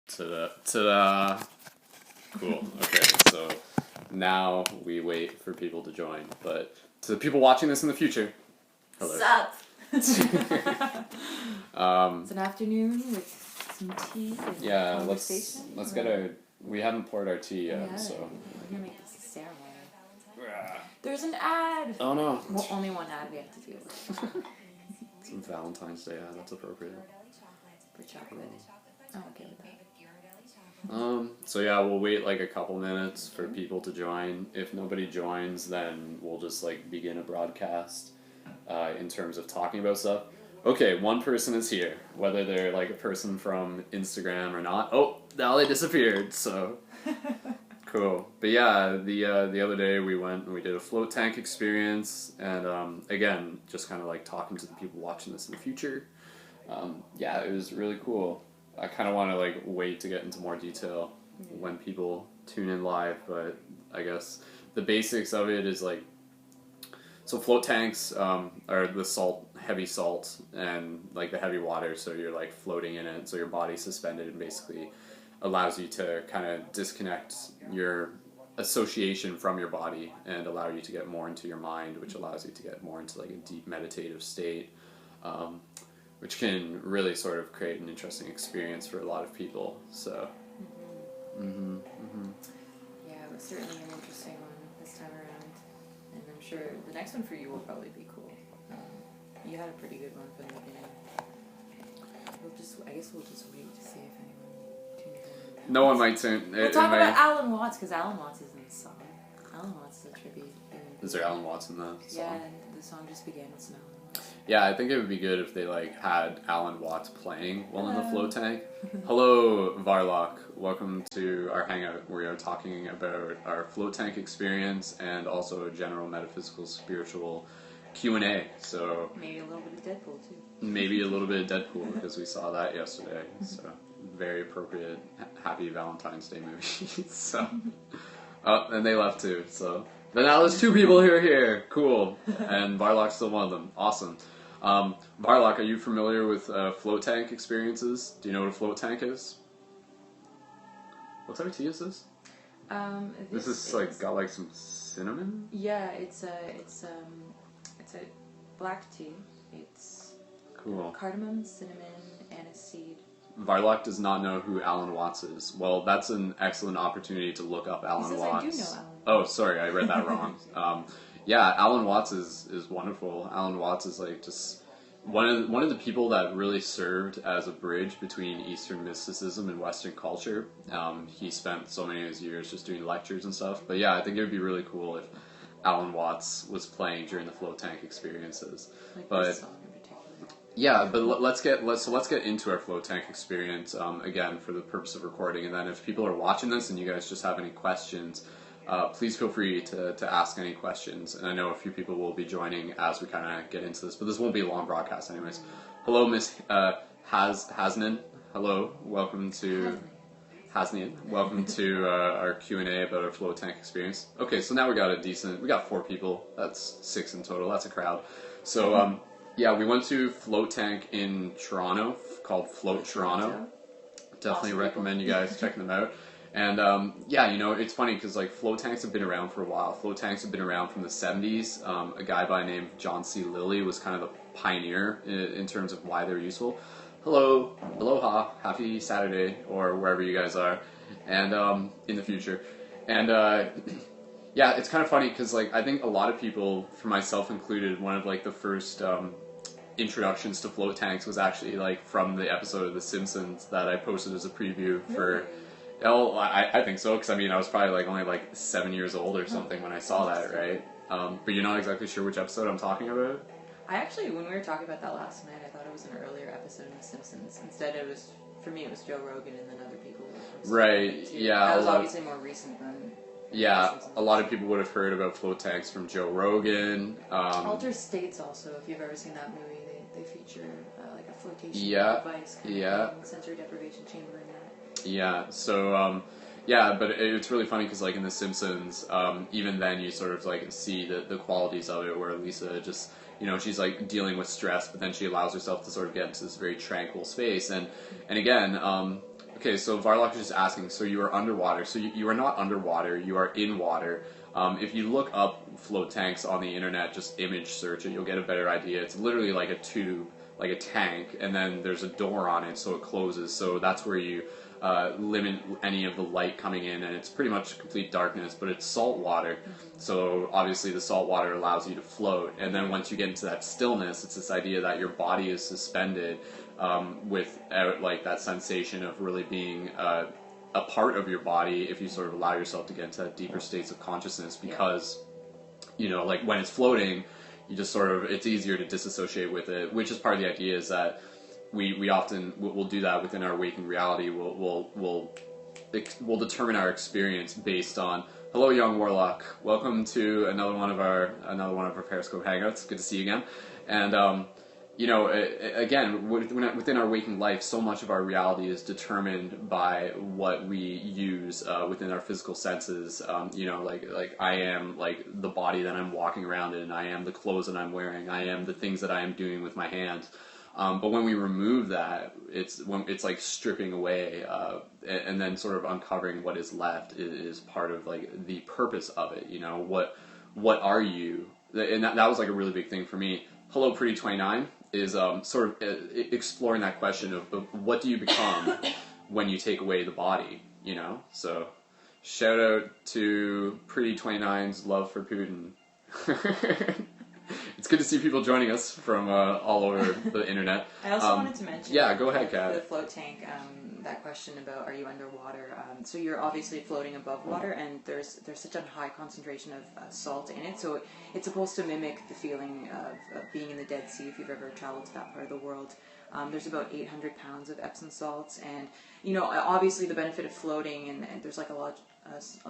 Ta-da, ta-da. Cool. Okay, so now we wait for people to join. But to the people watching this in the future, hello. Sup? It's an afternoon with some tea and yeah, conversation. let's get our. We haven't poured our tea yet, Yeah, so. we're gonna make this a ceremony. There's an ad. Oh no. Well, only one ad we have to deal with. It's a Valentine's Day ad. That's appropriate. For chocolate. I'm okay with that. So yeah, we'll wait like a couple minutes for people to join. If nobody joins, then we'll just like begin a broadcast in terms of talking about stuff. Okay, one person is here, whether they're like a person from Instagram or not. Oh, now they disappeared, so cool. But yeah, the other day we went and we did a float tank experience, and again, just kind of like talking to the people watching this in the future. Yeah, it was really cool. I kind of want to like wait to get into more detail when people tune in live, but I guess the basics of it is like, so float tanks are the heavy salt and like the heavy water, so you're like floating in it, so your body's suspended and basically allows you to kind of disconnect your association from your body and allow you to get more into your mind, which allows you to get more into like a deep meditative state. Which can really sort of create an interesting experience for a lot of people. So, Yeah, it was certainly an interesting one this time around, and I'm sure the next one for you will probably be cool. You had a pretty good one from the beginning. I guess we'll just wait to see if anyone tunes in. No one might tune. We'll talk about Alan Watts, because Alan Watts is in the song. Alan Watts is a tribute. Is there Alan Watts in the song? Yeah, and the song just began with some Alan Watts. Yeah, I think it would be good if they like had Alan Watts playing while in the float tank. Hello, Varlock. Welcome to our hangout. We are talking about our float tank experience and also a general metaphysical spiritual Q&A. So maybe a little bit of Deadpool too. Maybe a little bit of Deadpool because we saw that yesterday. So very appropriate. Happy Valentine's Day movie. So, oh, and they left too. So. But now there's two people who are here. Cool. And Varlock's still one of them. Awesome. Varlock, are you familiar with float tank experiences? Do you know what a float tank is? What type of tea is this? This is like got like some cinnamon? Yeah, it's a black tea. It's cool. Cardamom, cinnamon, aniseed. Varlock does not know who Alan Watts is. Well, that's an excellent opportunity to look up Alan Watts. I do know Alan Watts. Oh, sorry, I read that wrong. Yeah, Alan Watts is wonderful. Alan Watts is like just one of the people that really served as a bridge between Eastern mysticism and Western culture. He spent so many of his years just doing lectures and stuff. But yeah, I think it would be really cool if Alan Watts was playing during the float tank experiences. Like but this song in particular. yeah, but let's get into our float tank experience again for the purpose of recording, and then if people are watching this and you guys just have any questions, please feel free to ask any questions. And I know a few people will be joining as we kind of get into this, but this won't be a long broadcast anyways. Hello, Miss Hasnan. Hello, welcome to Hasnan. Welcome to our Q&A about our float tank experience. Okay, so now we got 4 people. That's 6 in total. That's a crowd. So yeah, we went to float tank in Toronto called Float Toronto. Definitely recommend you guys checking them out. And yeah, you know, it's funny because like float tanks have been around for a while. Float tanks have been around from the 70s. A guy by the name of John C. Lilly was kind of the pioneer in terms of why they're useful. Hello, aloha, happy Saturday, or wherever you guys are, and in the future. And yeah, it's kind of funny because like I think a lot of people, for myself included, one of like the first introductions to float tanks was actually like from the episode of The Simpsons that I posted as a preview for. Oh, I think so, because I mean I was probably like only like 7 years old or something when I saw that, right? But you're not exactly sure which episode I'm talking about? I actually, when we were talking about that last night, I thought it was an earlier episode of The Simpsons. Instead, it was, for me, it was Joe Rogan and then other people. Right, yeah. That was obviously more recent than... Yeah, a lot of people would have heard about float tanks from Joe Rogan. Altered States also, if you've ever seen that movie, they feature like a flotation device, kind of thing, sensory deprivation chamber in that. Yeah, so, yeah, but it's really funny because, like, in The Simpsons, even then you sort of, like, see the qualities of it where Lisa just, you know, she's, like, dealing with stress, but then she allows herself to sort of get into this very tranquil space. And again, Okay, so Varlock is just asking, so you are underwater. So you are not underwater, you are in water. If you look up float tanks on the internet, just image search it, you'll get a better idea. It's literally like a tube, like a tank, and then there's a door on it, so it closes. So that's where you limit any of the light coming in, and it's pretty much complete darkness, but it's salt water. So obviously the salt water allows you to float, and then once you get into that stillness, it's this idea that your body is suspended without like that sensation of really being a part of your body if you sort of allow yourself to get into that deeper states of consciousness, because you know, like when it's floating, you just sort of, it's easier to disassociate with it, which is part of the idea, is that we often will do that within our waking reality. We'll determine our experience based on, hello young warlock, welcome to another one of our Periscope hangouts. Good to see you again. And you know, again, within our waking life, so much of our reality is determined by what we use within our physical senses. You know, like I am like the body that I'm walking around in. I am the clothes that I'm wearing. I am the things that I am doing with my hands. But when we remove that, it's like stripping away, and then sort of uncovering what is left is part of like the purpose of it. You know, what are you? And that was like a really big thing for me. Hello, Pretty 29 is sort of exploring that question of what do you become when you take away the body, you know? So shout out to Pretty 29's love for Putin. It's good to see people joining us from all over the internet. I also wanted to mention, go ahead, Kat. The float tank, that question about are you underwater. So you're obviously floating above water, and there's such a high concentration of salt in it, so it's supposed to mimic the feeling of being in the Dead Sea if you've ever traveled to that part of the world. There's about 800 pounds of Epsom salts, and you know, obviously the benefit of floating, and there's like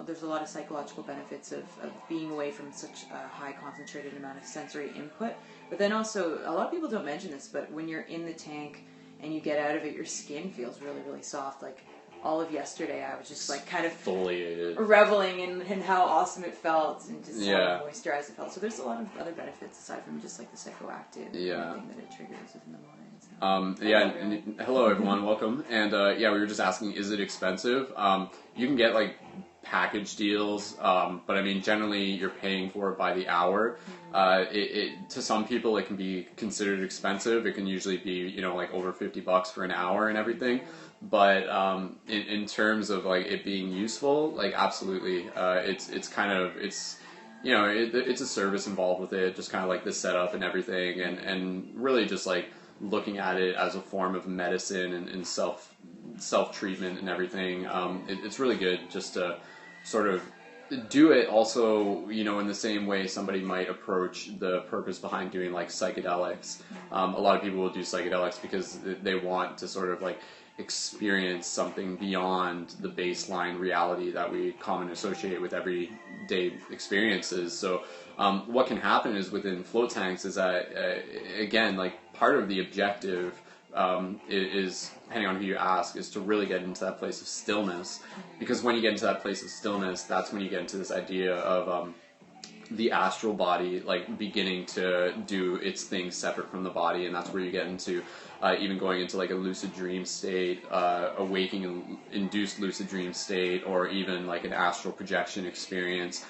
there's a lot of psychological benefits of being away from such a high concentrated amount of sensory input. But then also, a lot of people don't mention this, but when you're in the tank and you get out of it, your skin feels really, really soft. Like all of yesterday, I was just like kind of foliated, reveling in how awesome it felt and just how moisturized it felt. So there's a lot of other benefits aside from just like the psychoactive thing that it triggers within the mind. So. Hello everyone, welcome. And we were just asking, is it expensive? You can get like package deals, but I mean generally you're paying for it by the hour. To some people it can be considered expensive. It can usually be, you know, like over $50 for an hour and everything. But in terms of like it being useful, like absolutely, it's kind of, you know, it's a service involved with it, just kind of like the setup and everything, and really just like looking at it as a form of medicine and self-treatment and everything. It's really good just to sort of do it also, you know, in the same way somebody might approach the purpose behind doing like psychedelics. A lot of people will do psychedelics because they want to sort of like experience something beyond the baseline reality that we commonly associate with everyday experiences. So what can happen is within float tanks is that, again, like part of the objective is, depending on who you ask, is to really get into that place of stillness. Because when you get into that place of stillness, that's when you get into this idea of the astral body like beginning to do its thing separate from the body, and that's where you get into even going into like a lucid dream state, a waking induced lucid dream state, or even like an astral projection experience.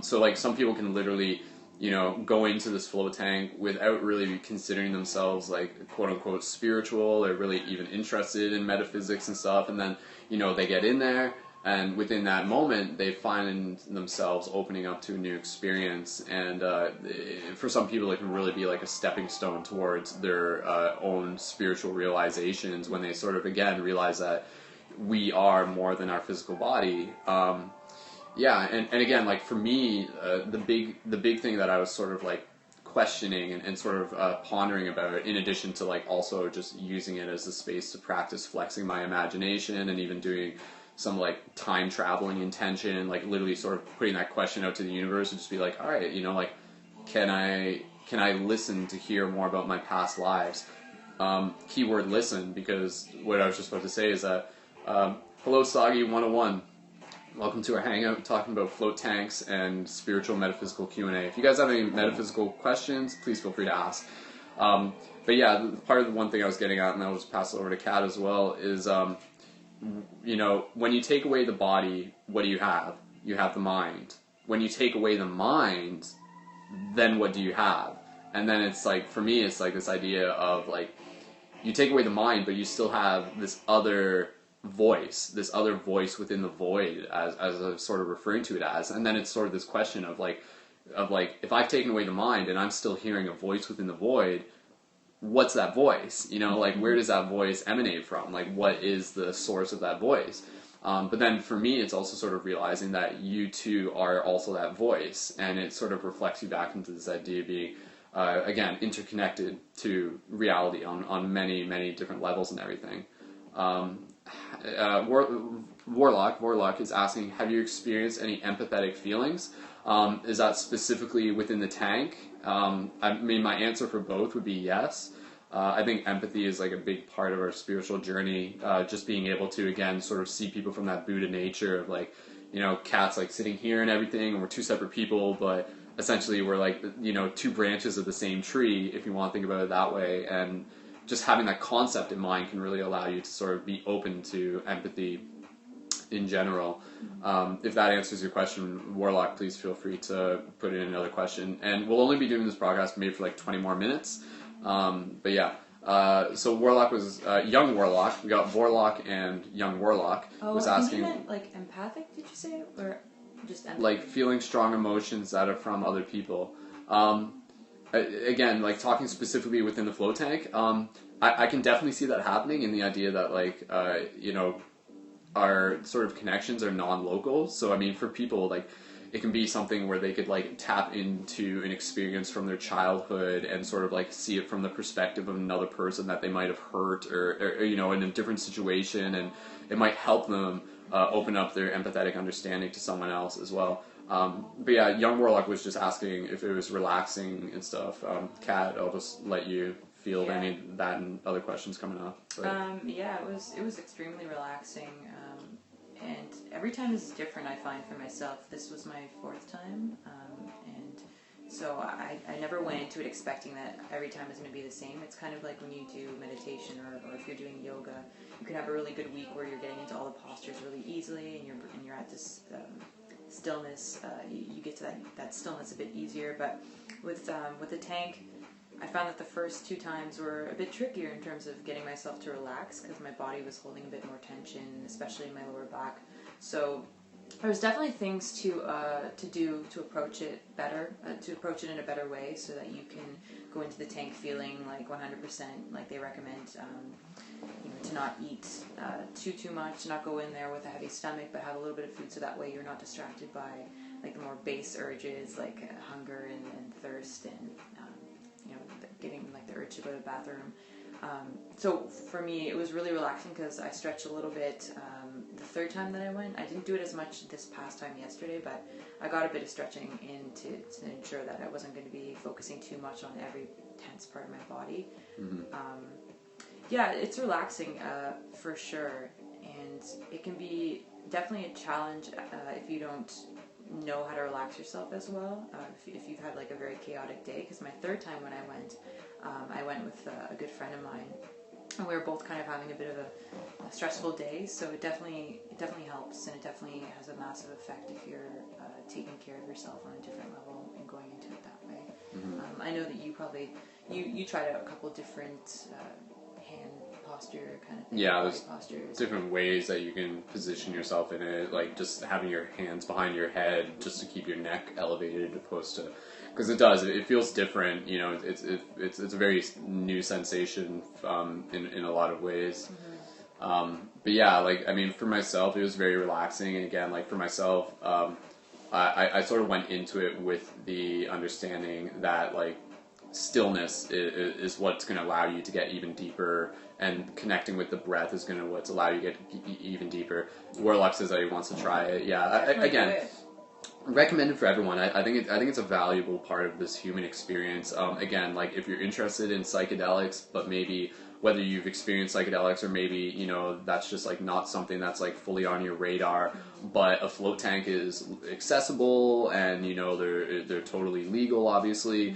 So like some people can literally, you know, go into this float tank without really considering themselves like quote unquote spiritual or really even interested in metaphysics and stuff, and then, you know, they get in there, and within that moment they find themselves opening up to a new experience. And for some people it can really be like a stepping stone towards their own spiritual realizations, when they sort of again realize that we are more than our physical body. And again, like for me, the big thing that I was sort of like questioning and sort of pondering about, in addition to like also just using it as a space to practice flexing my imagination and even doing some like time traveling intention, like literally sort of putting that question out to the universe and just be like, all right, you know, like can I listen to hear more about my past lives? Keyword listen, because what I was just about to say is that hello Soggy 101. Welcome to our hangout talking about float tanks and spiritual metaphysical Q&A. If you guys have any metaphysical questions, please feel free to ask. But yeah, part of the one thing I was getting at, and I'll just pass it over to Kat as well, is you know, when you take away the body, what do you have? You have the mind. When you take away the mind, then what do you have? And then it's like, for me, it's like this idea of like, you take away the mind, but you still have this other voice within the void, as I'm sort of referring to it as. And then it's sort of this question of like, if I've taken away the mind and I'm still hearing a voice within the void, what's that voice? You know, like, where does that voice emanate from? Like, what is the source of that voice? But then for me, it's also sort of realizing that you too are also that voice, and it sort of reflects you back into this idea of being, again, interconnected to reality on many, many different levels and everything. Warlock is asking, have you experienced any empathetic feelings? Is that specifically within the tank? I mean, my answer for both would be yes. I think empathy is like a big part of our spiritual journey. Just being able to, again, sort of see people from that Buddha nature of like, you know, Kat's like sitting here and everything, and we're two separate people, but essentially we're like, you know, two branches of the same tree, if you want to think about it that way. And just having that concept in mind can really allow you to sort of be open to empathy in general. If that answers your question, Warlock, please feel free to put in another question. And we'll only be doing this podcast maybe for like 20 more minutes. But yeah, so Warlock was young Warlock. We got Vorlock and young Warlock was asking. You meant like empathic? Did you say, or just empathy? Like feeling strong emotions that are from other people. Again, like talking specifically within the flow tank. I can definitely see that happening in the idea that like you know, our sort of connections are non-local. So I mean, for people, like, it can be something where they could like tap into an experience from their childhood and sort of like see it from the perspective of another person that they might have hurt or you know, in a different situation, and it might help them open up their empathetic understanding to someone else as well. But yeah, young Warlock was just asking if it was relaxing and stuff. Kat, I'll just let you field any of that and other questions coming up. Yeah, it was extremely relaxing. And every time is different, I find, for myself. This was my fourth time, and so I never went into it expecting that every time is going to be the same. It's kind of like when you do meditation or if you're doing yoga, you can have a really good week where you're getting into all the postures really easily, and you're at this stillness. You get to that stillness a bit easier. But with the tank, I found that the first two times were a bit trickier in terms of getting myself to relax because my body was holding a bit more tension, especially in my lower back. So there's definitely things to do to approach it better, to approach it in a better way, so that you can go into the tank feeling like 100%. Like they recommend, you know, to not eat too much, to not go in there with a heavy stomach, but have a little bit of food, so that way you're not distracted by like the more base urges like hunger and thirst and you know, getting like the urge to go to the bathroom. So for me, it was really relaxing because I stretched a little bit. The third time that I went, I didn't do it as much this past time yesterday, but I got a bit of stretching in to ensure that I wasn't going to be focusing too much on every tense part of my body. Mm-hmm. Yeah, it's relaxing for sure, and it can be definitely a challenge if you don't know how to relax yourself as well, if you've had like a very chaotic day. Because my third time when I went with a good friend of mine, and we were both kind of having a bit of a stressful day, so it definitely helps, and it definitely has a massive effect if you're taking care of yourself on a different level and going into it that way. Mm-hmm. I know that you probably you tried out a couple different hand posture kind of thing. Yeah, there's different ways that you can position yourself in it, like just having your hands behind your head just to keep your neck elevated, opposed to, because it feels different, you know. It's a very new sensation in a lot of ways. Mm-hmm. But yeah, like, I mean, for myself, it was very relaxing, and again, like for myself, I sort of went into it with the understanding that like stillness is what's going to allow you to get even deeper, and connecting with the breath is going to what's allow you to get even deeper. Warlock says that he wants to try it. Yeah, again, recommended for everyone. I think it's a valuable part of this human experience. Again, like if you're interested in psychedelics, but maybe whether you've experienced psychedelics or maybe, you know, that's just like not something that's like fully on your radar, but a float tank is accessible and, you know, they're totally legal, obviously.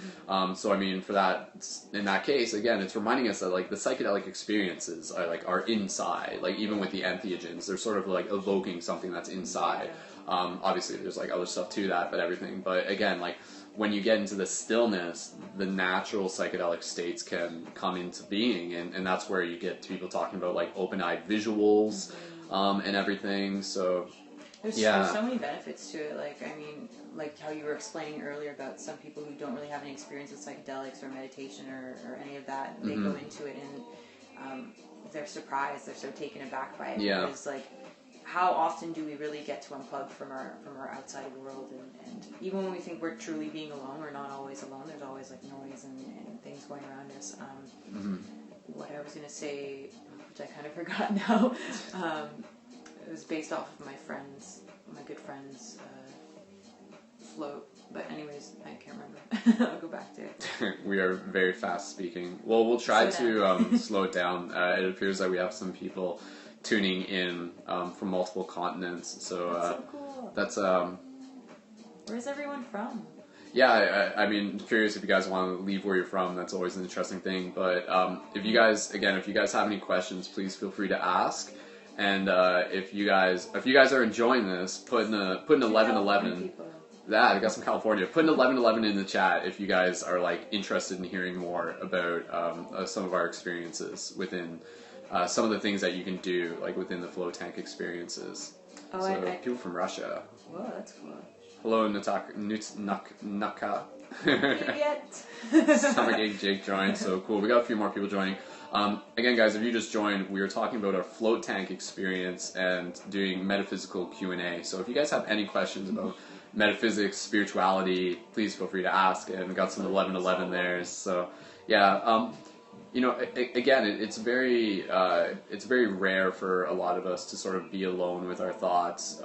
So I mean, for that, in that case, again, it's reminding us that like the psychedelic experiences are inside, like even with the entheogens, they're sort of like evoking something that's inside. Obviously there's like other stuff to that, but everything, but again, like when you get into the stillness, the natural psychedelic states can come into being, and that's where you get people talking about like open-eyed visuals, and everything. So there's so many benefits to it. Like, I mean, like how you were explaining earlier about some people who don't really have any experience with psychedelics or meditation or any of that. They go into it and they're surprised, they're so taken aback by it. Yeah. Because like, how often do we really get to unplug from our outside world? And even when we think we're truly being alone, we're not always alone. There's always like noise and things going around us. What I was going to say, which I kind of forgot now, it was based off of my good friend's float. But anyways, I can't remember. I'll go back to it. We are very fast speaking. Well, we'll try to slow it down. It appears that we have some people tuning in from multiple continents, so that's so cool. Where's everyone from? Yeah, I mean, curious if you guys want to leave where you're from. That's always an interesting thing. But if you guys have any questions, please feel free to ask. And if you guys are enjoying this, put an 1111. Yeah, I got some California. Put an 1111 in the chat if you guys are like interested in hearing more about some of our experiences within. Some of the things that you can do, like within the flow tank experiences. People from Russia. Whoa, that's cool. Hello, Naka. Summer Gig Jake joined, so cool. We got a few more people joining. Again, guys, if you just joined, we were talking about our float tank experience and doing metaphysical Q&A. So if you guys have any questions about metaphysics, spirituality, please feel free to ask. And we got some 1111 there. So yeah. You know, again, it's very rare for a lot of us to sort of be alone with our thoughts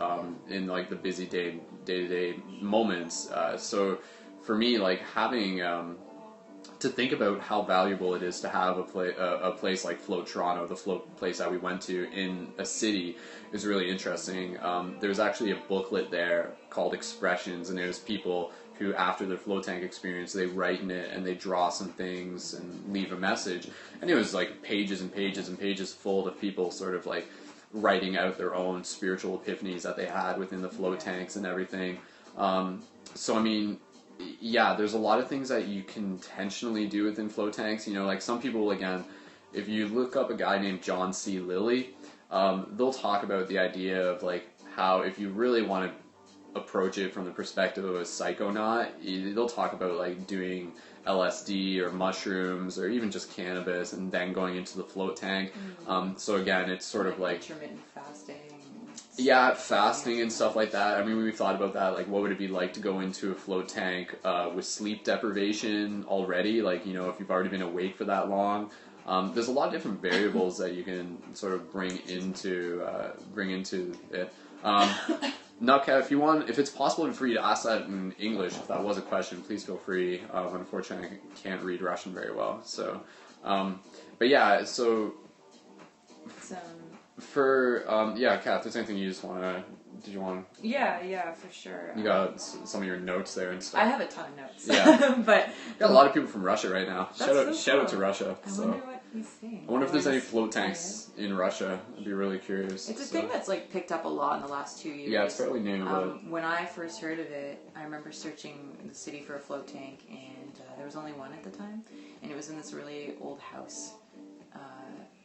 in like the busy day-to-day moments. So for me, like having to think about how valuable it is to have a place like Float Toronto, the float place that we went to in a city, is really interesting. There's actually a booklet there called Expressions, and there's people who, after their float tank experience, they write in it and they draw some things and leave a message. And it was like pages and pages and pages full of people sort of like writing out their own spiritual epiphanies that they had within the float tanks and everything. So I mean, yeah, there's a lot of things that you can intentionally do within float tanks. You know, like some people, again, if you look up a guy named John C. Lilly, they'll talk about the idea of like how if you really want to approach it from the perspective of a psychonaut, they'll talk about like doing LSD or mushrooms or even just cannabis and then going into the float tank. So again, it's sort of like intermittent fasting. Yeah, fasting and stuff like that. I mean, we've thought about that. Like, what would it be like to go into a float tank with sleep deprivation already? Like, you know, if you've already been awake for that long. There's a lot of different variables that you can sort of bring into it. Nutka, if it's possible for you to ask that in English, if that was a question, please feel free. Unfortunately, I can't read Russian very well. So, but yeah, so for Kat, if there's anything you just want to, did you want? Yeah, for sure. You got some of your notes there and stuff. I have a ton of notes. Yeah, but got a lot of people from Russia right now. Shout out to Russia. I wonder what he's saying. I wonder if there's any float tanks in Russia. I'd be really curious. It's a thing that's like picked up a lot in the last 2 years. Yeah, it's fairly new. When I first heard of it, I remember searching the city for a float tank, and there was only one at the time, and it was in this really old house,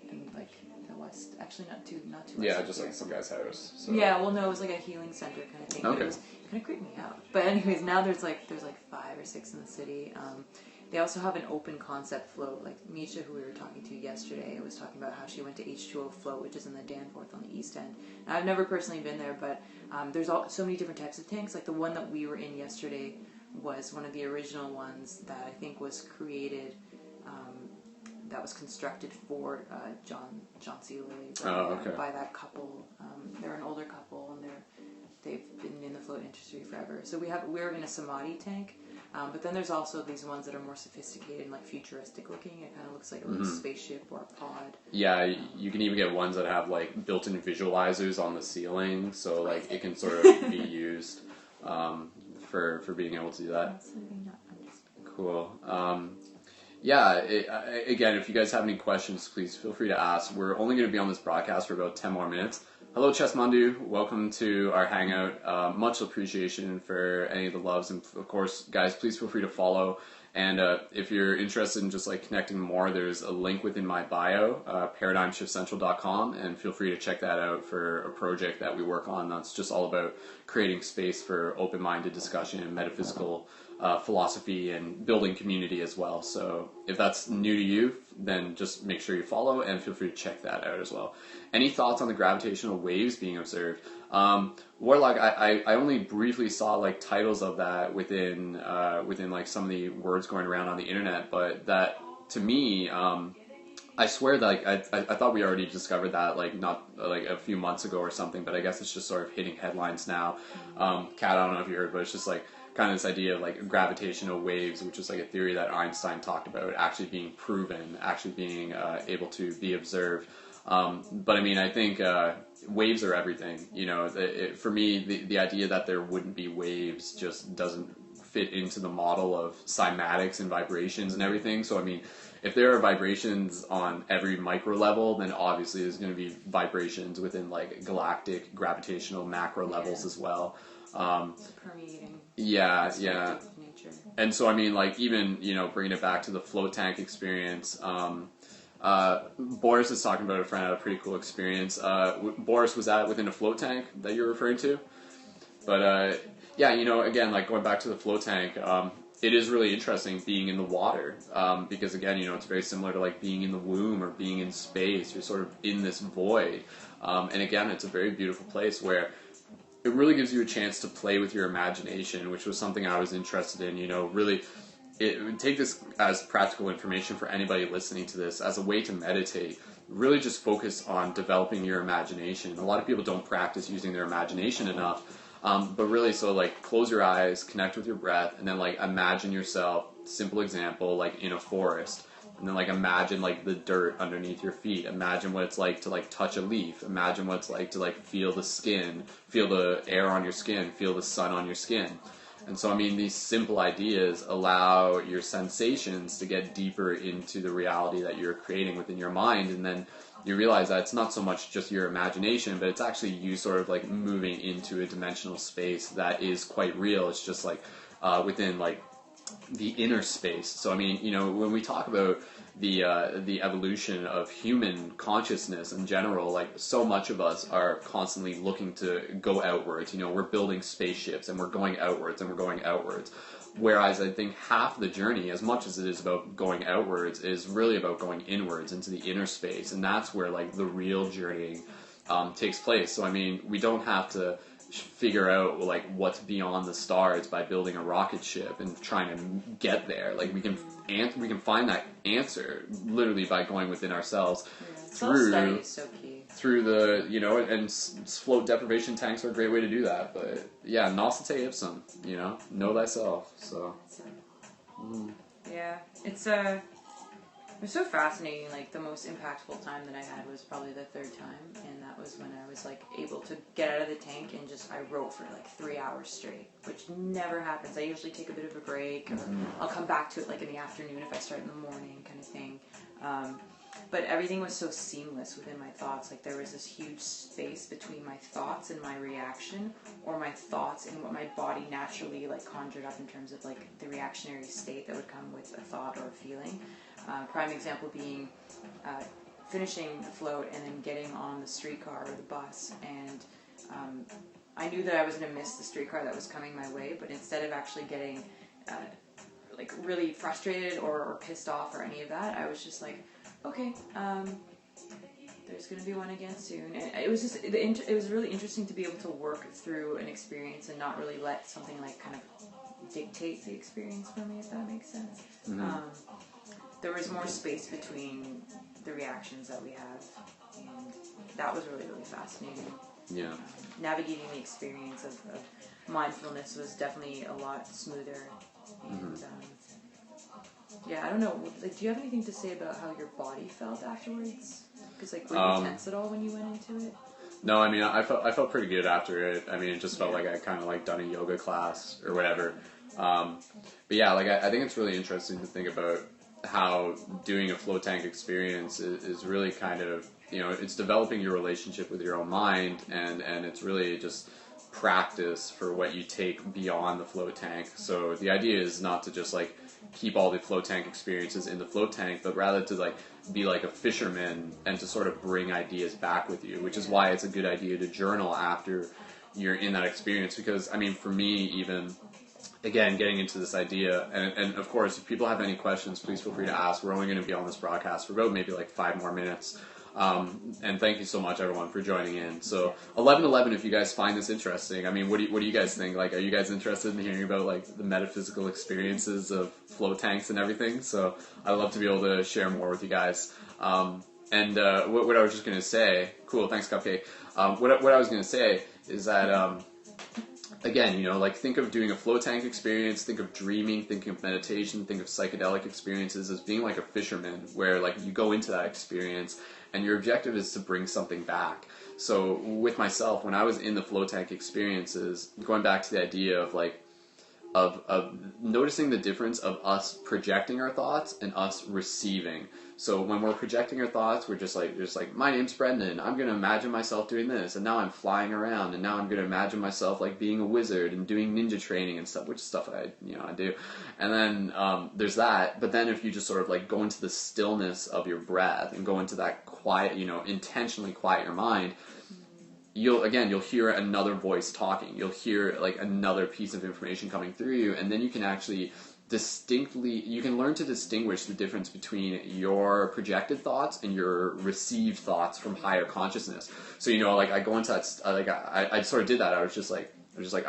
in like the west. Actually, not too west. Yeah, just like some guy's house. So. Yeah, well, no, it was like a healing center kind of thing. Okay. But it was kind of creeped me out. But anyways, now there's like 5 or 6 in the city. They also have an open concept float. Like Misha, who we were talking to yesterday, was talking about how she went to H2O Float, which is in the Danforth on the East End. Now, I've never personally been there, but there's so many different types of tanks. Like the one that we were in yesterday was one of the original ones that I think was created, that was constructed for John C. Lilly by that couple. They're an older couple, and they've been in the float industry forever. So we're in a Samadhi tank. But then there's also these ones that are more sophisticated and like futuristic looking. It kind of looks like a little spaceship or a pod. Yeah, you can even get ones that have like built-in visualizers on the ceiling, so like it can sort of be used for being able to do that. Cool. Again, if you guys have any questions, please feel free to ask. We're only going to be on this broadcast for about 10 more minutes. Hello, Chessmandu. Welcome to our hangout. Much appreciation for any of the loves. And, of course, guys, please feel free to follow. And if you're interested in just like connecting more, there's a link within my bio, paradigmshiftcentral.com, and feel free to check that out for a project that we work on that's just all about creating space for open-minded discussion and metaphysical philosophy and building community as well. So if that's new to you, then just make sure you follow and feel free to check that out as well. Any thoughts on the gravitational waves being observed? Warlock, I only briefly saw like titles of that within like some of the words going around on the internet, but that to me, I swear that like, I thought we already discovered that like not like a few months ago or something, but I guess it's just sort of hitting headlines now. Kat, I don't know if you heard, but it's just like kind of this idea of like gravitational waves, which is like a theory that Einstein talked about actually being proven, actually being able to be observed. But I mean, I think waves are everything. You know, for me, the idea that there wouldn't be waves just doesn't fit into the model of cymatics and vibrations and everything. So I mean, if there are vibrations on every micro level, then obviously there's going to be vibrations within like galactic gravitational macro levels as well. Permeating. Yeah. Nature. And so I mean, like even bringing it back to the float tank experience. Boris is talking about a friend had a pretty cool experience. Boris, was that within a float tank that you're referring to? But again, like going back to the float tank, it is really interesting being in the water because again, it's very similar to like being in the womb or being in space. You're sort of in this void, and again, it's a very beautiful place where it really gives you a chance to play with your imagination, which was something I was interested in. Really. Take this as practical information for anybody listening to this as a way to meditate. Really just focus on developing your imagination. A lot of people don't practice using their imagination enough, but really, so like close your eyes, connect with your breath, and then like imagine yourself, simple example, like in a forest, and then like imagine like the dirt underneath your feet. Imagine what it's like to like touch a leaf. Imagine what it's like to like feel the skin, feel the air on your skin, feel the sun on your skin. And so, I mean, these simple ideas allow your sensations to get deeper into the reality that you're creating within your mind. And then you realize that it's not so much just your imagination, but it's actually you sort of like moving into a dimensional space that is quite real. It's just like within like the inner space. So, I mean, when we talk about the evolution of human consciousness in general, like so much of us are constantly looking to go outwards. We're building spaceships and we're going outwards and we're going outwards. Whereas I think half the journey, as much as it is about going outwards, is really about going inwards into the inner space, and that's where like the real journey takes place. So I mean, we don't have to figure out like what's beyond the stars by building a rocket ship and trying to get there. Like we can find that answer literally by going within ourselves. Self-study is so key. Through the and float deprivation tanks are a great way to do that. But yeah, noscite ipsum, know thyself. So yeah, it was so fascinating. Like the most impactful time that I had was probably the third time, and that was when I was like able to get out of the tank and I wrote for like 3 hours straight, which never happens. I usually take a bit of a break, or I'll come back to it like in the afternoon if I start in the morning, kind of thing. But everything was so seamless within my thoughts. Like there was this huge space between my thoughts and my reaction, or my thoughts and what my body naturally like conjured up in terms of like the reactionary state that would come with a thought or a feeling. Prime example being finishing the float and then getting on the streetcar or the bus, and I knew that I was going to miss the streetcar that was coming my way, but instead of actually getting like really frustrated or pissed off or any of that, I was just like, okay, there's going to be one again soon. And it was really interesting to be able to work through an experience and not really let something like kind of dictate the experience for me, if that makes sense. There was more space between the reactions that we have, and that was really, really fascinating. Yeah. Navigating the experience of mindfulness was definitely a lot smoother And yeah, I don't know. Like, do you have anything to say about how your body felt afterwards? Because like, were you tense at all when you went into it? No, I mean, I felt pretty good after it. I mean, it just felt like I kind of like done a yoga class or whatever. But yeah, like I think it's really interesting to think about how doing a float tank experience is really kind of, you know, it's developing your relationship with your own mind, and it's really just practice for what you take beyond the float tank. So the idea is not to just like keep all the float tank experiences in the float tank, but rather to like be like a fisherman and to sort of bring ideas back with you, which is why it's a good idea to journal after you're in that experience. Because I mean, for me, even again, getting into this idea, and of course, if people have any questions, please feel free to ask. We're only going to be on this broadcast for about maybe like 5 more minutes. And thank you so much, everyone, for joining in. So 11:11, if you guys find this interesting, I mean, what do you guys think? Like, are you guys interested in hearing about like the metaphysical experiences of float tanks and everything? So I'd love to be able to share more with you guys. And what I was just going to say, cool, thanks, Cupcake. What I was going to say is that, again, you know, like think of doing a float tank experience, think of dreaming, thinking of meditation, think of psychedelic experiences as being like a fisherman, where like you go into that experience and your objective is to bring something back. So with myself, when I was in the float tank experiences, going back to the idea of like, of noticing the difference of us projecting our thoughts and us receiving. So when we're projecting our thoughts, we're just like, my name's Brendan, I'm going to imagine myself doing this, and now I'm flying around, and now I'm going to imagine myself like being a wizard and doing ninja training and stuff, which is stuff I do. And then there's that, but then if you just sort of like go into the stillness of your breath and go into that quiet, you know, intentionally quiet your mind, you'll hear another voice talking. You'll hear like another piece of information coming through you, and then you can actually you can learn to distinguish the difference between your projected thoughts and your received thoughts from higher consciousness. So, you know, like I go into that, like I sort of did that. I was just like,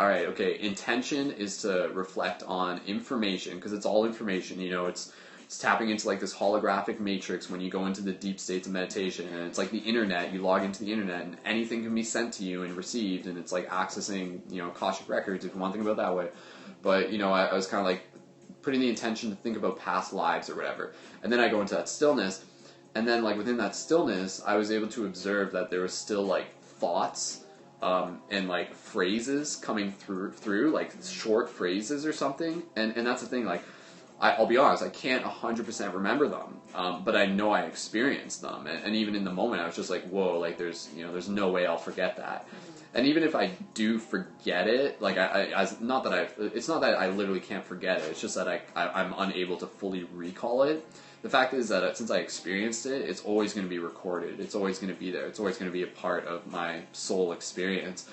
all right, okay, intention is to reflect on information, because it's all information, you know, it's tapping into like this holographic matrix when you go into the deep states of meditation, and it's like the internet. You log into the internet and anything can be sent to you and received, and it's like accessing, you know, Akashic records if you want to think about it that way. But, you know, I was kind of like putting the intention to think about past lives or whatever, and then I go into that stillness, and then like within that stillness I was able to observe that there was still like thoughts and like phrases coming through like short phrases or something, and that's the thing, like I'll be honest, I can't 100% remember them, but I know I experienced them, and even in the moment I was just like, whoa, like there's no way I'll forget that. And even if I do forget it, like it's not that I literally can't forget it, it's just that I'm unable to fully recall it. The fact is that since I experienced it, it's always going to be recorded, it's always going to be there, it's always going to be a part of my soul experience.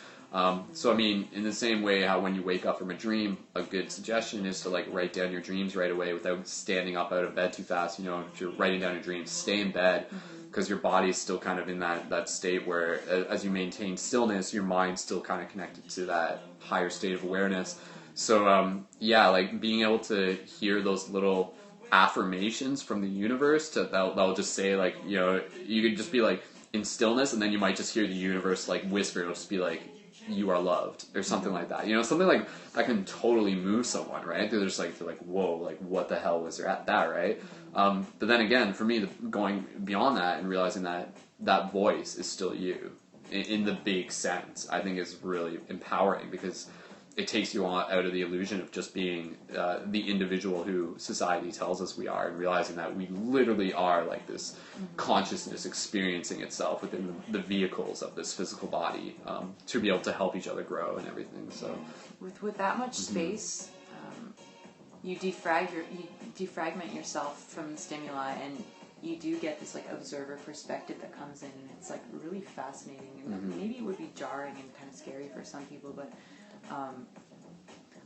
So I mean, in the same way how when you wake up from a dream, a good suggestion is to like write down your dreams right away without standing up out of bed too fast. You know, if you're writing down your dreams, stay in bed, because your body's still kind of in that state where as you maintain stillness, your mind's still kind of connected to that higher state of awareness. So yeah, like being able to hear those little affirmations from the universe that'll just say, like, you know, you could just be like in stillness, and then you might just hear the universe like whisper. It'll just be like, you are loved, or something like that. You know, something like that can totally move someone, right? They're like, whoa, like what the hell was there at that, right? But then again, for me, going beyond that and realizing that that voice is still you, in the big sense, I think is really empowering, because it takes you out of the illusion of just being the individual who society tells us we are, and realizing that we literally are like this consciousness experiencing itself within the vehicles of this physical body, to be able to help each other grow and everything. So with that much space, you defragment yourself from the stimuli, and you do get this like observer perspective that comes in, and it's like really fascinating, and maybe it would be jarring and kind of scary for some people, but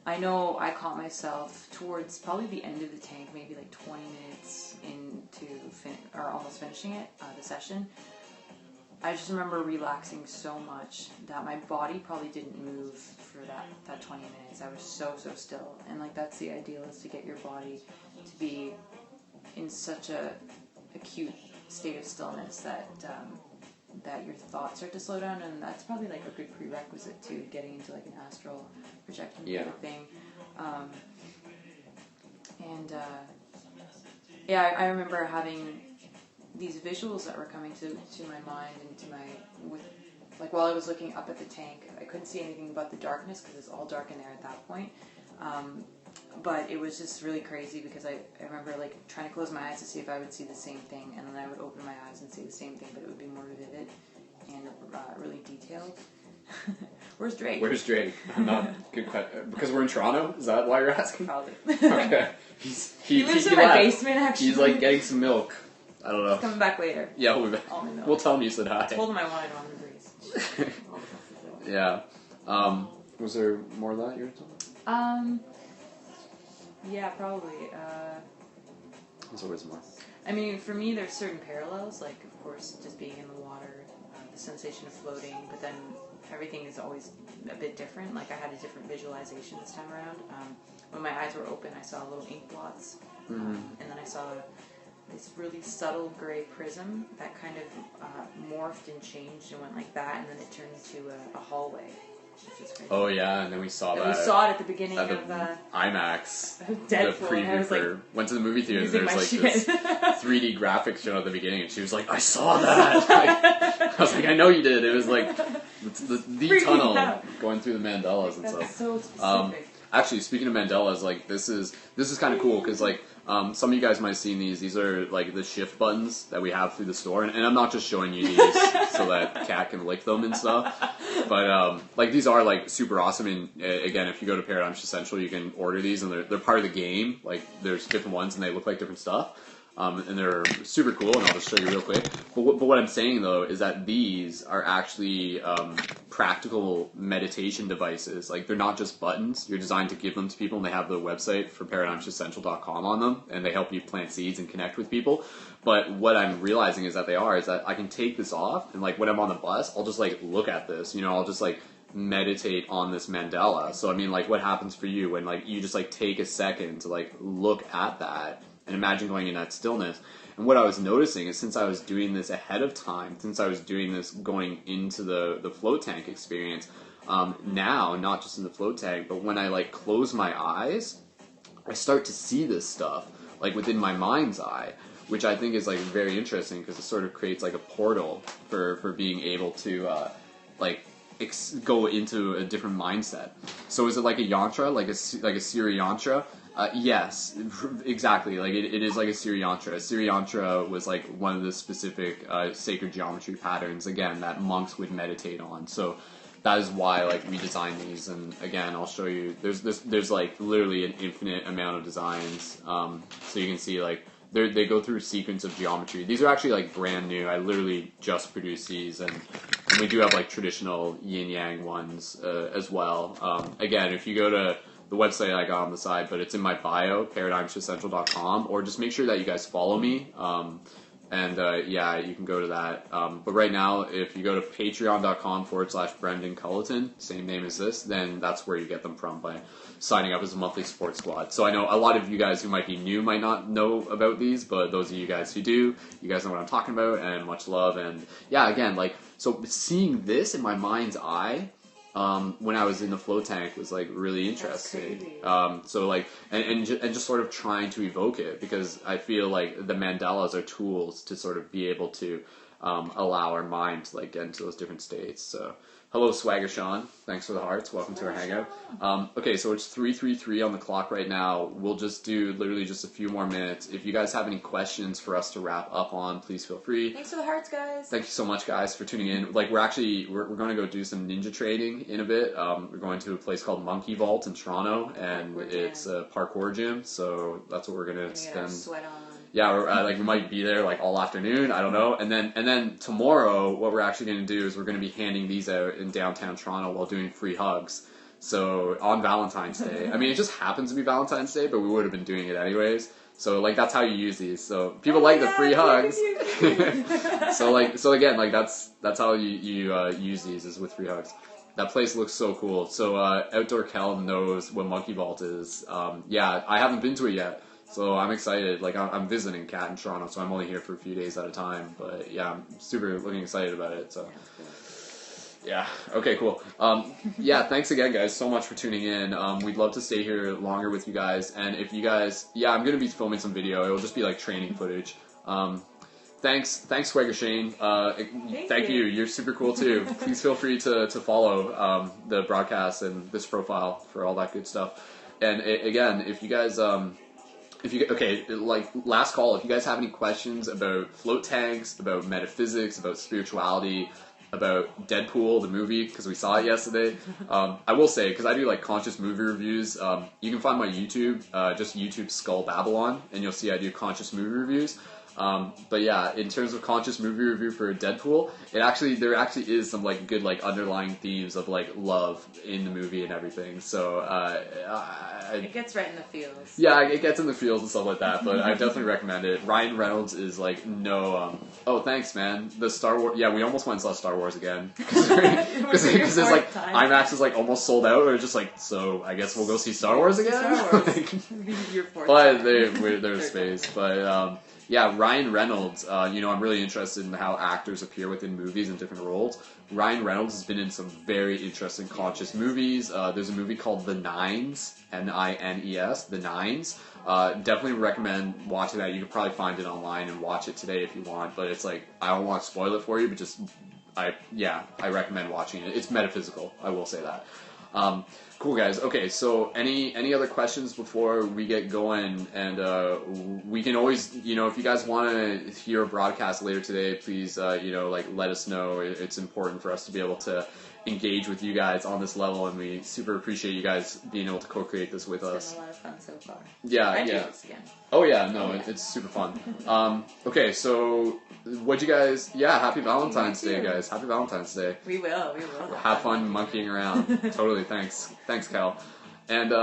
I know I caught myself towards probably the end of the tank, maybe like 20 minutes into or almost finishing it, the session. I just remember relaxing so much that my body probably didn't move for that 20 minutes. I was so still, and like that's the ideal, is to get your body to be in such a acute state of stillness that your thoughts start to slow down, and that's probably like a good prerequisite to getting into like an astral projection kind of thing. And yeah, I remember having these visuals that were coming to my mind and to my like while I was looking up at the tank. I couldn't see anything but the darkness because it's all dark in there at that point. But it was just really crazy because I remember like trying to close my eyes to see if I would see the same thing, and then I would open my eyes and see the same thing, but it would be more vivid and really detailed. Where's Drake? Where's Drake? Not good question. Because we're in Toronto? Is that why you're asking? Probably. Okay. He lives in my basement, actually. He's like getting some milk. I don't know. He's coming back later. Yeah, we'll tell him you said hi. I told him I wanted on the breeze. Yeah. Was there more of that you were talking? Yeah, probably. There's always more. I mean, for me, there's certain parallels, like, of course, just being in the water, the sensation of floating, but then everything is always a bit different. Like, I had a different visualization this time around. When my eyes were open, I saw little ink blots, and then I saw this really subtle gray prism that kind of morphed and changed and went like that, and then it turned into a hallway. Oh yeah, and then we saw that. We saw it at the beginning of IMAX. Deadpool. The preview for went to the movie theater. There's like this 3D graphics show at the beginning, and she was like, "I saw that." I was like, "I know you did." It was like the tunnel going through the Mandelas and That's stuff. So specific. Actually, speaking of Mandelas, like this is kind of cool because like some of you guys might have seen these. These are like the shift buttons that we have through the store, and I'm not just showing you these so that Kat can lick them and stuff. But like these are like super awesome. And again, if you go to Paradigm Essential, you can order these, and they're part of the game. Like there's different ones, and they look like different stuff. And they're super cool, and I'll just show you real quick. But what I'm saying, though, is that these are actually practical meditation devices. Like, they're not just buttons. You're designed to give them to people, and they have the website for ParadigmShiftsCentral.com on them, and they help you plant seeds and connect with people. But what I'm realizing is that I can take this off, and, like, when I'm on the bus, I'll just, like, look at this. You know, I'll just, like, meditate on this mandala. So, I mean, like, what happens for you when, like, you just, like, take a second to, like, look at that and imagine going in that stillness. And what I was noticing is since I was doing this ahead of time, since I was doing this going into the float tank experience, now, not just in the float tank, but when I like close my eyes, I start to see this stuff like within my mind's eye, which I think is like very interesting because it sort of creates like a portal for being able to go into a different mindset. So is it like a yantra, like a Siri yantra? Yes, exactly. Like it is like a Siri yantra. A Siri yantra was like one of the specific sacred geometry patterns, again, that monks would meditate on. So that is why like we designed these. And again, I'll show you. There's like literally an infinite amount of designs. So you can see like they go through a sequence of geometry. These are actually like brand new. I literally just produced these, and we do have like traditional yin yang ones as well. Again, if you go to the website I got on the side, but it's in my bio, ParadigmShiftCentral.com, or just make sure that you guys follow me, yeah, you can go to that. But right now, if you go to patreon.com/Brendan Culleton, same name as this, then that's where you get them from by signing up as a monthly support squad. So I know a lot of you guys who might be new might not know about these, but those of you guys who do, you guys know what I'm talking about, and much love. And yeah, again, like, so seeing this in my mind's eye, when I was in the float tank was like really interesting. So like, and just sort of trying to evoke it, because I feel like the mandalas are tools to sort of be able to allow our mind to like get into those different states. So hello, Swagger Sean. Thanks for the hearts. Welcome to our hangout. Okay, so it's 3:33 on the clock right now. We'll just do literally just a few more minutes. If you guys have any questions for us to wrap up on, please feel free. Thanks for the hearts, guys. Thank you so much, guys, for tuning in. Like, we're going to go do some ninja trading in a bit. We're going to a place called Monkey Vault in Toronto, and it's a parkour gym. So that's what we're going to spend. Sweat on. Yeah, we might be there like all afternoon. I don't know. And then tomorrow, what we're actually going to do is we're going to be handing these out in downtown Toronto while doing free hugs. So on Valentine's Day, I mean, it just happens to be Valentine's Day, but we would have been doing it anyways. So like that's how you use these. So people like the free hugs. so again, like that's how you use these, is with free hugs. That place looks so cool. So Outdoor Kel knows what Monkey Vault is. Yeah, I haven't been to it yet. So I'm excited. Like, I'm visiting Kat in Toronto, so I'm only here for a few days at a time. But yeah, I'm super looking excited about it. So Yeah. Okay, cool. Yeah, thanks again, guys, so much for tuning in. We'd love to stay here longer with you guys. And if you guys, I'm going to be filming some video. It'll just be like training footage. Thanks, Swagger Shane. Thank you. You're super cool too. Please feel free to follow the broadcast and this profile for all that good stuff. And again, if you guys, last call, if you guys have any questions about float tanks, about metaphysics, about spirituality, about Deadpool, the movie, because we saw it yesterday. I will say, because I do like conscious movie reviews, you can find my YouTube, just YouTube Skull Babylon, and you'll see I do conscious movie reviews. But yeah, in terms of conscious movie review for Deadpool, there actually is some like good like underlying themes of like love in the movie and everything. So it gets right in the feels. Yeah, it gets in the feels and stuff like that. But I definitely recommend it. Ryan Reynolds is like no. Oh, thanks, man. The Star Wars. Yeah, we almost went and saw Star Wars again because it's like IMAX is like almost sold out. We're just like, so I guess we'll go see Star Wars again. Star Wars. Your fourth but time. there's space. But yeah, Ryan Reynolds, I'm really interested in how actors appear within movies in different roles. Ryan Reynolds has been in some very interesting conscious movies. There's a movie called The Nines, Nines, The Nines. Definitely recommend watching that. You could probably find it online and watch it today if you want, but it's like, I don't want to spoil it for you, but I recommend watching it. It's metaphysical, I will say that. Cool, guys. Okay, so any other questions before we get going? And we can always, if you guys want to hear a broadcast later today, please, let us know. It's important for us to be able to engage with you guys on this level, and we super appreciate you guys being able to co-create this with us. It's been a lot of fun so far. Yeah. Do this again. Oh yeah, no, it's super fun. Okay, so what'd you guys? Yeah, happy Valentine's Day, guys. Happy Valentine's Day. We will. Have fun monkeying around. Totally. Thanks, Cal. And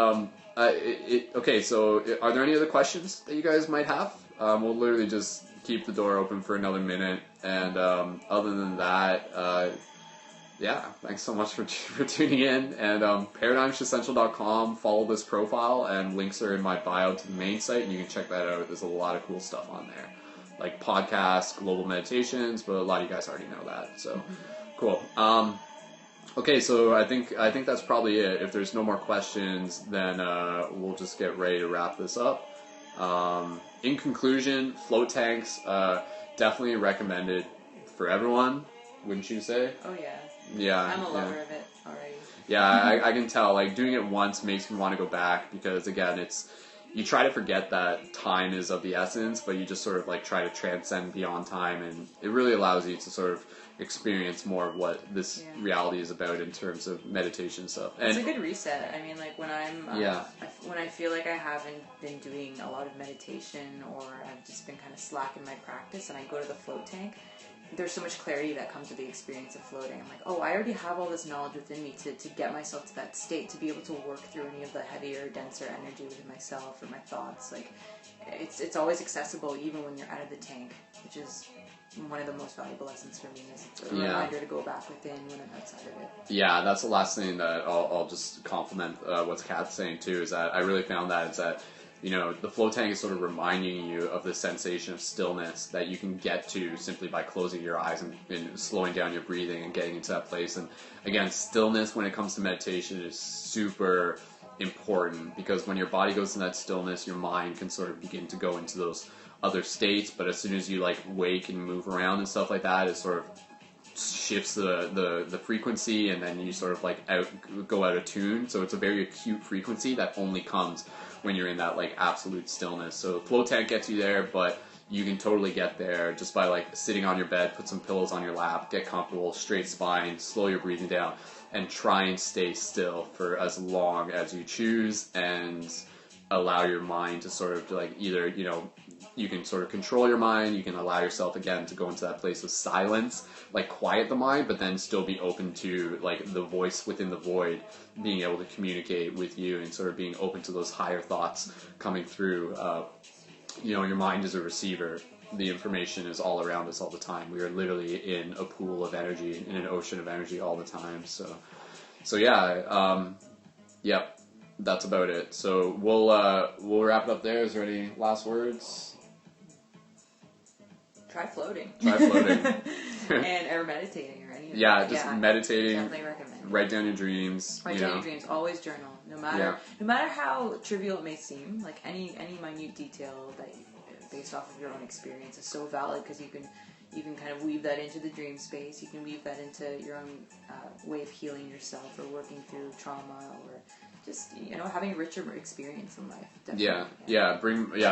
okay, so are there any other questions that you guys might have? We'll literally just keep the door open for another minute, and other than that, yeah, thanks so much for tuning in. And ParadigmsEssential.com, follow this profile, and links are in my bio to the main site, and you can check that out. There's a lot of cool stuff on there, like podcasts, global meditations, but a lot of you guys already know that. So cool. Okay, so I think that's probably it. If there's no more questions, then we'll just get ready to wrap this up. In conclusion, float tanks definitely recommended for everyone. Wouldn't you say? Oh yeah. Yeah, I'm a lover of it already. Yeah, I can tell. Like, doing it once makes me want to go back because, again, you try to forget that time is of the essence, but you just sort of like try to transcend beyond time, and it really allows you to sort of experience more of what this reality is about in terms of meditation stuff. And it's a good reset. I mean, like when when I feel like I haven't been doing a lot of meditation, or I've just been kind of slack in my practice, and I go to the float tank, there's so much clarity that comes with the experience of floating. I'm like, oh, I already have all this knowledge within me to get myself to that state, to be able to work through any of the heavier, denser energy within myself or my thoughts. Like, it's always accessible even when you're out of the tank, which is one of the most valuable lessons for me. Is it's a reminder to go back within when I'm outside of it. Yeah, that's the last thing that I'll just compliment what Kat's saying too, is that I really found that is that the float tank is sort of reminding you of the sensation of stillness that you can get to simply by closing your eyes and slowing down your breathing and getting into that place. And again, stillness when it comes to meditation is super important, because when your body goes in that stillness, your mind can sort of begin to go into those other states. But as soon as you like wake and move around and stuff like that, it sort of shifts the frequency, and then you sort of like go out of tune. So it's a very acute frequency that only comes when you're in that like absolute stillness. So float tank gets you there, but you can totally get there just by like sitting on your bed, put some pillows on your lap, get comfortable, straight spine, slow your breathing down, and try and stay still for as long as you choose, and allow your mind to sort of like either, you can sort of control your mind, you can allow yourself again to go into that place of silence, like quiet the mind, but then still be open to like the voice within the void being able to communicate with you, and sort of being open to those higher thoughts coming through. Your mind is a receiver. The information is all around us all the time. We are literally in a pool of energy, in an ocean of energy all the time. So yeah, yep, that's about it. So we'll wrap it up there. Is there any last words? Try floating. Try floating. or meditating or anything. Yeah, just meditating. Definitely recommend. Write down your dreams. Write down your dreams. Always journal. No matter how trivial it may seem, like any minute detail that based off of your own experience is so valid, because you can kind of weave that into the dream space. You can weave that into your own way of healing yourself, or working through trauma, or just having a richer experience in life. Definitely.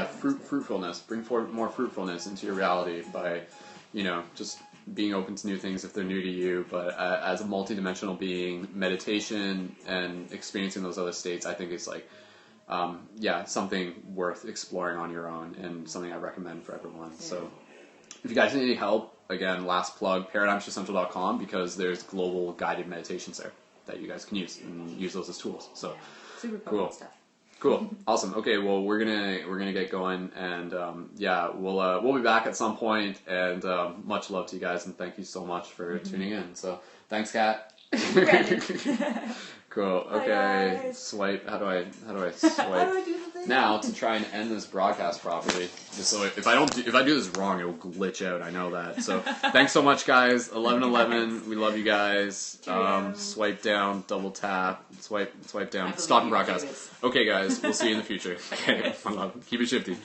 Fruitfulness. Bring forward more fruitfulness into your reality by, just being open to new things if they're new to you. But as a multidimensional being, meditation and experiencing those other states, I think is like, something worth exploring on your own, and something I recommend for everyone. Yeah. So if you guys need any help, again, last plug, paradigmshiftcentral.com, because there's global guided meditations there that you guys can use, and use those as tools. So super potent stuff. Cool. Awesome. Okay, well, we're gonna get going, and we'll be back at some point, and much love to you guys, and thank you so much for tuning in. So thanks, Kat. Cool. Okay. Hi, swipe. How do I swipe? How do I do the thing? Now, to try and end this broadcast properly. So if I do this wrong, it will glitch out. I know that. So thanks so much, guys. 11:11. We love you guys. Swipe down, double tap, swipe down, stop and broadcast. Okay, guys. We'll see you in the future. Okay. Keep it shifty.